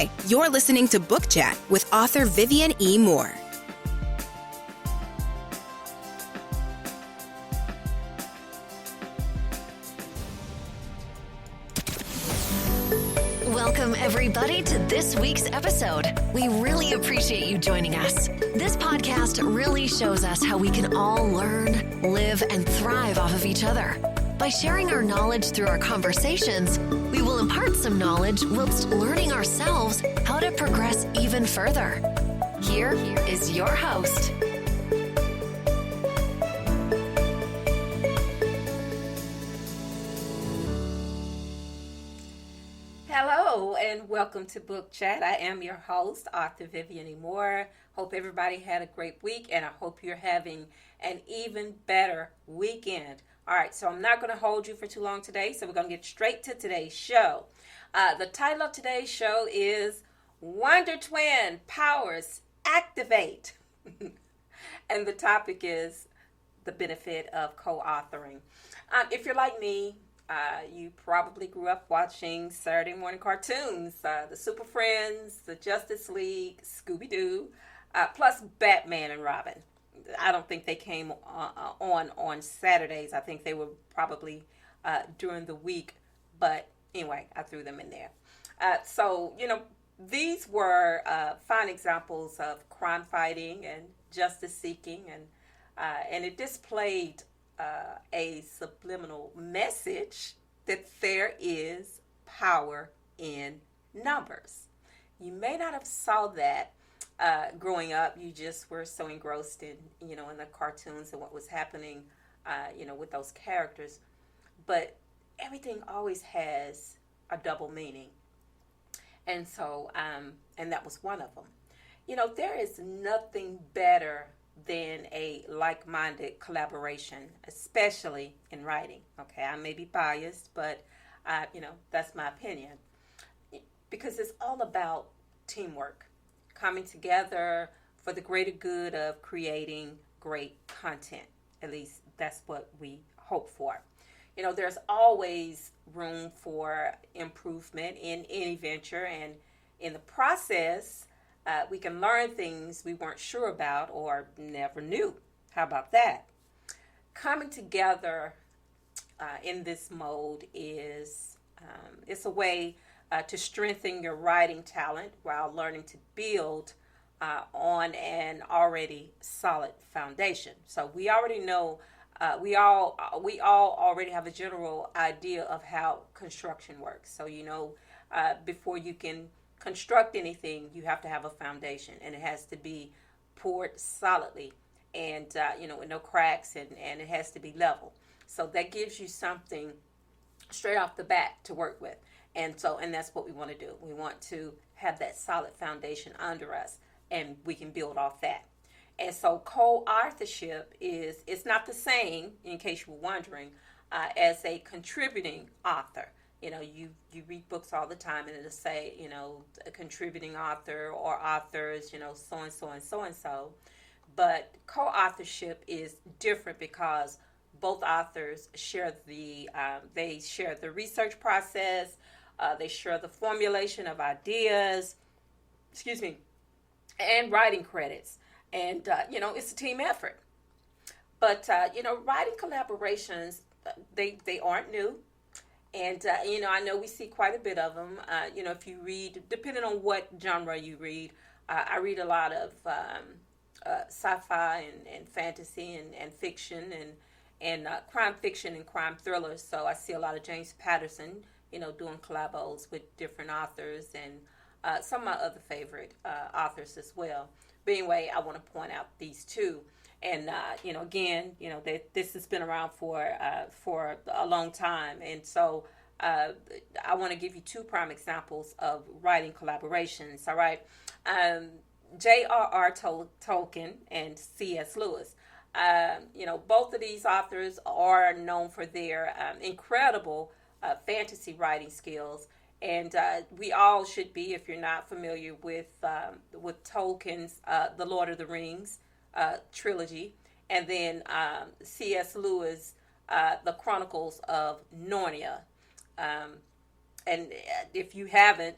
Hi, you're listening to Book Chat with author Vivian E. Moore. Welcome, everybody, to this week's episode. We really appreciate you joining us. This podcast really shows us how we can all learn, live, and thrive off of each other. By sharing our knowledge through our conversations, we will impart some knowledge whilst learning ourselves how to progress even further. Here is your host. Hello and welcome to Book Chat. I am your host, author Vivian E. Moore. Hope everybody had a great week and I hope you're having an even better weekend. All right, so I'm not going to hold you for too long today, so we're going to get straight to today's show. The title of today's show is Wonder Twin Powers Activate. And the topic is the benefit of co-authoring. If you're like me, you probably grew up watching Saturday morning cartoons, the Super Friends, the Justice League, Scooby-Doo, plus Batman and Robin. I don't think they came on Saturdays. I think they were probably during the week. But anyway, I threw them in there. So, these were fine examples of crime fighting and justice seeking. And it displayed a subliminal message that there is power in numbers. You may not have saw that growing up. You just were so engrossed in in the cartoons and what was happening with those characters. But everything always has a double meaning, and so and that was one of them. There is nothing better than a like-minded collaboration, especially in writing. Okay, I may be biased, but that's my opinion, because it's all about teamwork, coming together for the greater good of creating great content. At least that's what we hope for. There's always room for improvement in any venture, and in the process, we can learn things we weren't sure about or never knew. How about that? Coming together in this mode is it's a way to strengthen your writing talent while learning to build on an already solid foundation. So we already know, we all already have a general idea of how construction works. So before you can construct anything, you have to have a foundation, and it has to be poured solidly, and with no cracks, and it has to be level. So that gives you something straight off the bat to work with. And that's what we want to do. We want to have that solid foundation under us, and we can build off that. And so co-authorship it's not the same, in case you were wondering, as a contributing author. You read books all the time, and it'll say, a contributing author or authors, so-and-so and so-and-so. But co-authorship is different because both authors share the research process, they share the formulation of ideas, and writing credits. And, it's a team effort. But, writing collaborations, they aren't new. And, I know we see quite a bit of them. If you read, depending on what genre you read, I read a lot of sci-fi and fantasy and fiction and crime fiction and crime thrillers. So I see a lot of James Patterson, doing collabos with different authors and some of my other favorite authors as well. But anyway, I want to point out these two. And, again, this has been around for a long time. And so I want to give you two prime examples of writing collaborations, all right? J.R.R. Tolkien and C.S. Lewis. Both of these authors are known for their incredible fantasy writing skills. And we all should be, if you're not familiar with Tolkien's The Lord of the Rings trilogy, and then C.S. Lewis, The Chronicles of Narnia. And if you haven't,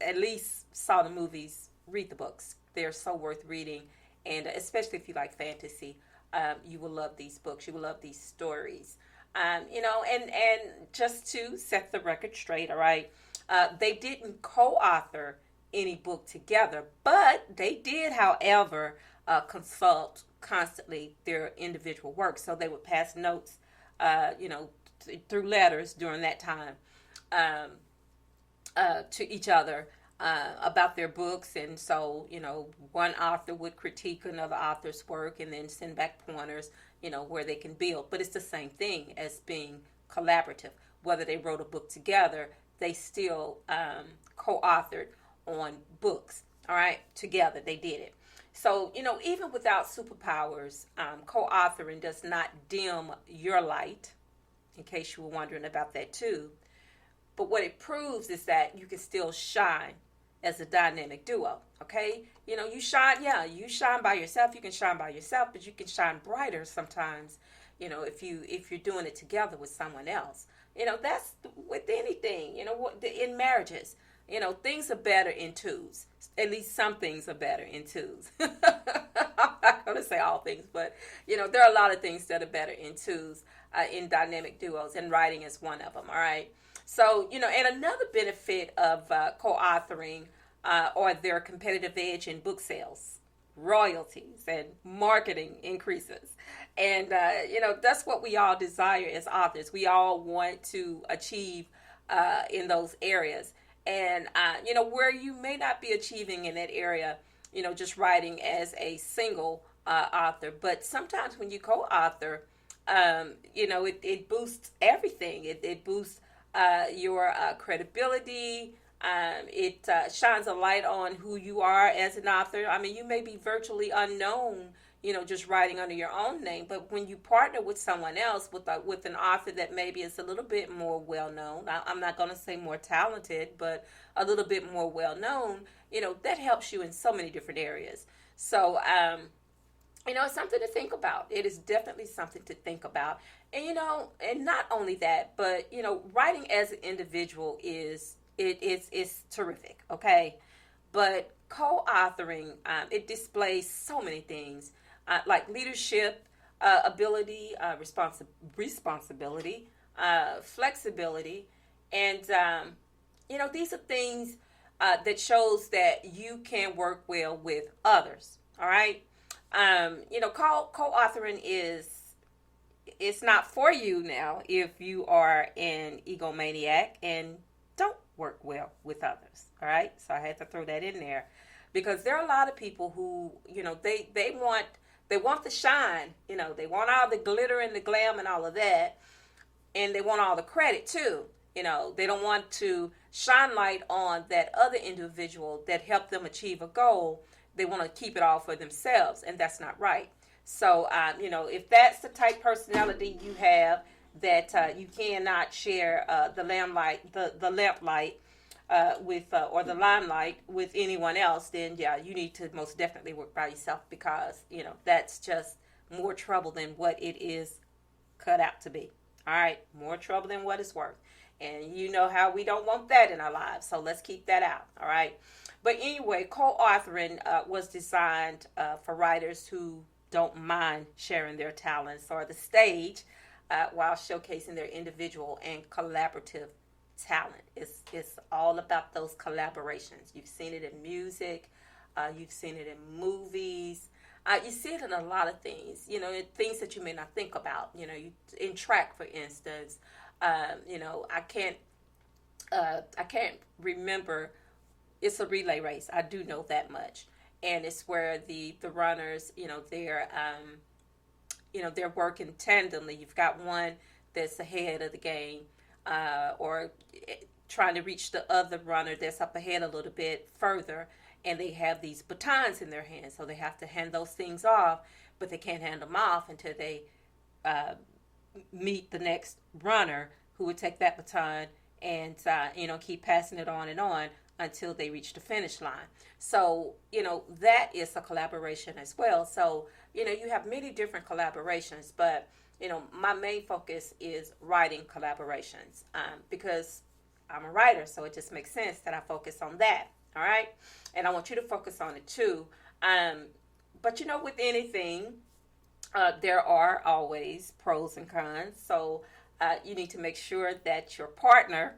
at least saw the movies, read the books. They're so worth reading, and especially if you like fantasy, you will love these books. You will love these stories. And just to set the record straight, all right, they didn't co-author any book together, but they did, however, consult constantly their individual work. So they would pass notes, through letters during that time, to each other about their books. And so, one author would critique another author's work and then send back pointers, where they can build. But it's the same thing as being collaborative. Whether they wrote a book together, they still co-authored on books. All right, together they did it. So, even without superpowers, co-authoring does not dim your light, in case you were wondering about that too. But what it proves is that you can still shine as a dynamic duo, okay? You shine by yourself. You can shine by yourself, but you can shine brighter sometimes, if you're doing it together with someone else. That's with anything, in marriages. Things are better in twos. At least some things are better in twos. I'm not going to say all things, but, there are a lot of things that are better in twos, in dynamic duos, and writing is one of them, all right? So, and another benefit of co-authoring are their competitive edge in book sales, royalties, and marketing increases. And, that's what we all desire as authors. We all want to achieve in those areas. And, where you may not be achieving in that area, just writing as a single author. But sometimes when you co-author, it boosts everything. It boosts your credibility. It shines a light on who you are as an author. I mean, you may be virtually unknown, just writing under your own name. But when you partner with someone else, with an author that maybe is a little bit more well-known, I'm not going to say more talented, but a little bit more well-known, that helps you in so many different areas. So, it's something to think about. It is definitely something to think about. And, and not only that, but, writing as an individual is terrific, okay? But co-authoring, it displays so many things, like leadership, ability, responsibility, flexibility. And, these are things that shows that you can work well with others, all right? Co-authoring it's not for you now if you are an egomaniac and don't work well with others, all right? So I had to throw that in there because there are a lot of people who, they want the shine, they want all the glitter and the glam and all of that, and they want all the credit too. They don't want to shine light on that other individual that helped them achieve a goal. They want to keep it all for themselves, and that's not right. So, if that's the type personality you have, that you cannot share the lamplight with or the limelight with anyone else, then yeah, you need to most definitely work by yourself, because that's just more trouble than what it is cut out to be. All right, more trouble than what it's worth, and you know how we don't want that in our lives. So let's keep that out. All right. But anyway, co-authoring was designed for writers who don't mind sharing their talents or the stage while showcasing their individual and collaborative talent. It's all about those collaborations. You've seen it in music. You've seen it in movies. You see it in a lot of things, things that you may not think about. In track, for instance, I can't remember. It's a relay race. I do know that much. And it's where the runners, they're working tandemly. You've got one that's ahead of the game, or trying to reach the other runner that's up ahead a little bit further, and they have these batons in their hands, so they have to hand those things off, but they can't hand them off until they meet the next runner who would take that baton and keep passing it on and on until they reach the finish line. So, that is a collaboration as well. So, you have many different collaborations, but, my main focus is writing collaborations, because I'm a writer, so it just makes sense that I focus on that. All right, and I want you to focus on it too. But with anything, there are always pros and cons. So you need to make sure that your partner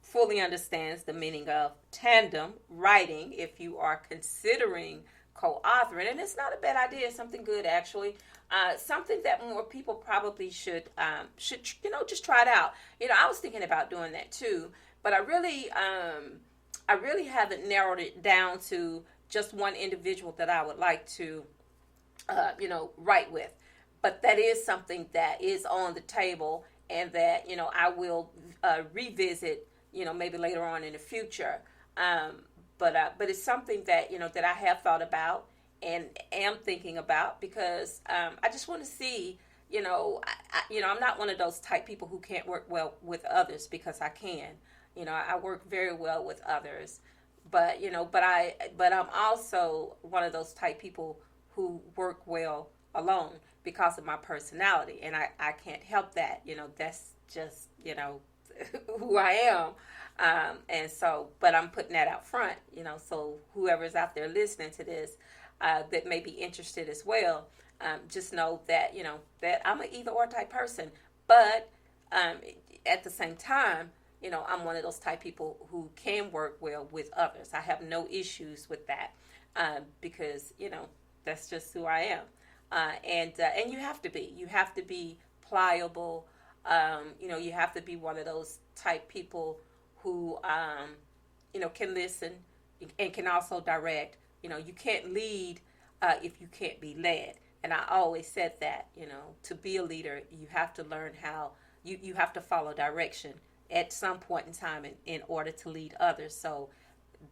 fully understands the meaning of tandem writing if you are considering co-authoring. And it's not a bad idea. It's something good, actually. Something that more people probably should just try it out. I was thinking about doing that too, but I really haven't narrowed it down to just one individual that I would like to write with. But that is something that is on the table, and that I will revisit maybe later on in the future. But it's something that that I have thought about and am thinking about, because I just want to see. I'm not one of those type people who can't work well with others, because I can. I work very well with others, but I'm also one of those type people who work well alone because of my personality, and I can't help that. That's just who I am. And so, but I'm putting that out front, so whoever's out there listening to this that may be interested as well, just know that, that I'm an either or type person. But at the same time, I'm one of those type people who can work well with others. I have no issues with that, because, that's just who I am. And you have to be pliable. You have to be one of those type people who, can listen and can also direct. You can't lead if you can't be led. And I always said that, to be a leader, you have to learn how, you have to follow direction at some point in time in order to lead others. So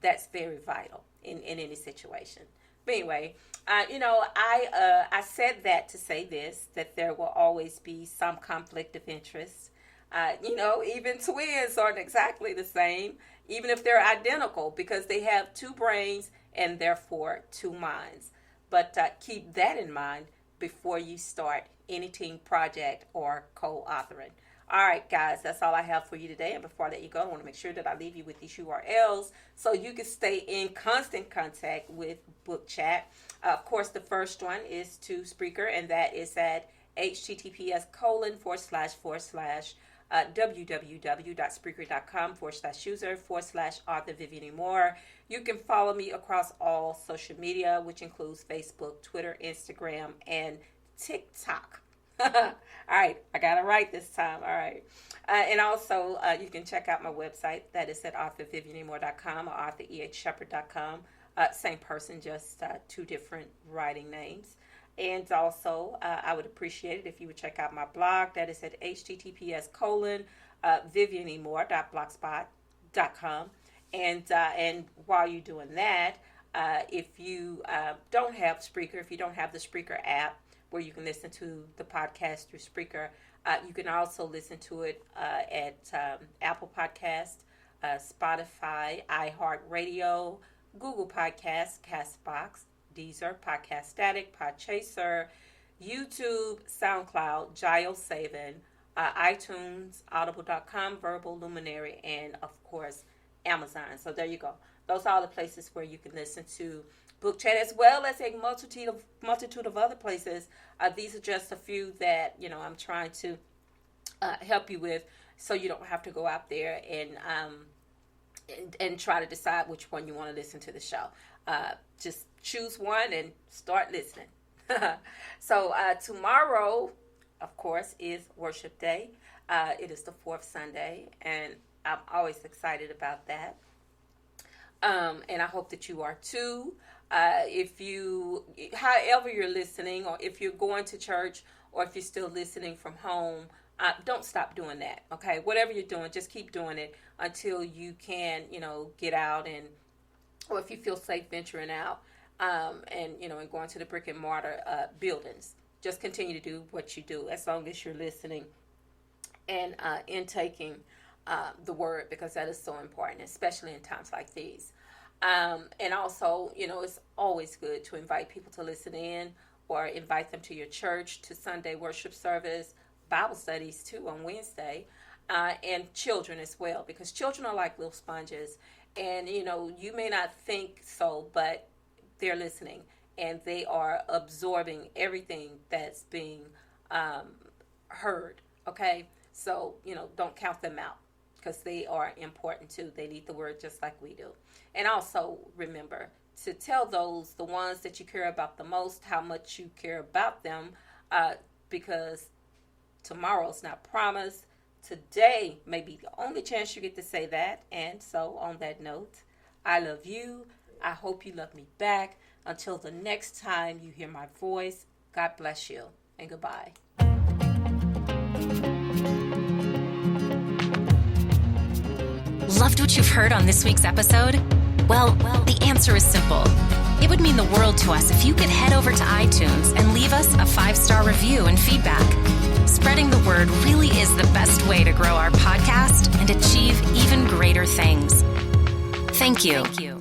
that's very vital in any situation. But anyway, I said that to say this, that there will always be some conflict of interest. Even twins aren't exactly the same, even if they're identical, because they have two brains and therefore two minds. But keep that in mind before you start any team project or co-authoring. All right, guys, that's all I have for you today. And before I let you go, I want to make sure that I leave you with these URLs so you can stay in constant contact with Book Chat. Of course, the first one is to Spreaker, and that is at https://www.spreaker.com/user/Author Vivian Moore. You can follow me across all social media, which includes Facebook, Twitter, Instagram, and TikTok. All right, I got it right this time. All right. And also, you can check out my website. That is at authorvivianmoore.com or authorehshepard.com. Same person, just two different writing names. And also, I would appreciate it if you would check out my blog. That is at https://vivianmoore.blogspot.com. And while you're doing that, if you don't have Spreaker, if you don't have the Spreaker app, where you can listen to the podcast through Spreaker, you can also listen to it at Apple Podcast, Spotify, iHeartRadio, Google Podcasts, CastBox, Deezer, Podcast Static, Podchaser, YouTube, SoundCloud, JioSaven, iTunes, Audible.com, Verbal Luminary, and of course Amazon. So there you go. Those are all the places where you can listen to Book Chat, as well as a multitude of other places. These are just a few that I'm trying to help you with, so you don't have to go out there and try to decide which one you want to listen to the show. Just choose one and start listening. So tomorrow, of course, is Worship Day. It is the fourth Sunday, and I'm always excited about that. And I hope that you are too. However you're listening, or if you're going to church, or if you're still listening from home, don't stop doing that. Okay, whatever you're doing, just keep doing it until you can, get out, or if you feel safe venturing out, and going to the brick and mortar buildings. Just continue to do what you do as long as you're listening and intaking the word, because that is so important, especially in times like these. And also, it's always good to invite people to listen in, or invite them to your church, to Sunday worship service, Bible studies too on Wednesday. and children as well, because children are like little sponges. And, you may not think so, but they're listening and they are absorbing everything that's being heard. Okay. So, don't count them out, because they are important too. They need the word just like we do. And also remember to tell the ones that you care about the most, how much you care about them, because tomorrow's not promised. Today may be the only chance you get to say that. And so on that note, I love you. I hope you love me back. Until the next time you hear my voice, God bless you and goodbye. Loved what you've heard on this week's episode? Well, the answer is simple. It would mean the world to us if you could head over to iTunes and leave us a 5-star review and feedback. Spreading the word really is the best way to grow our podcast and achieve even greater things. Thank you.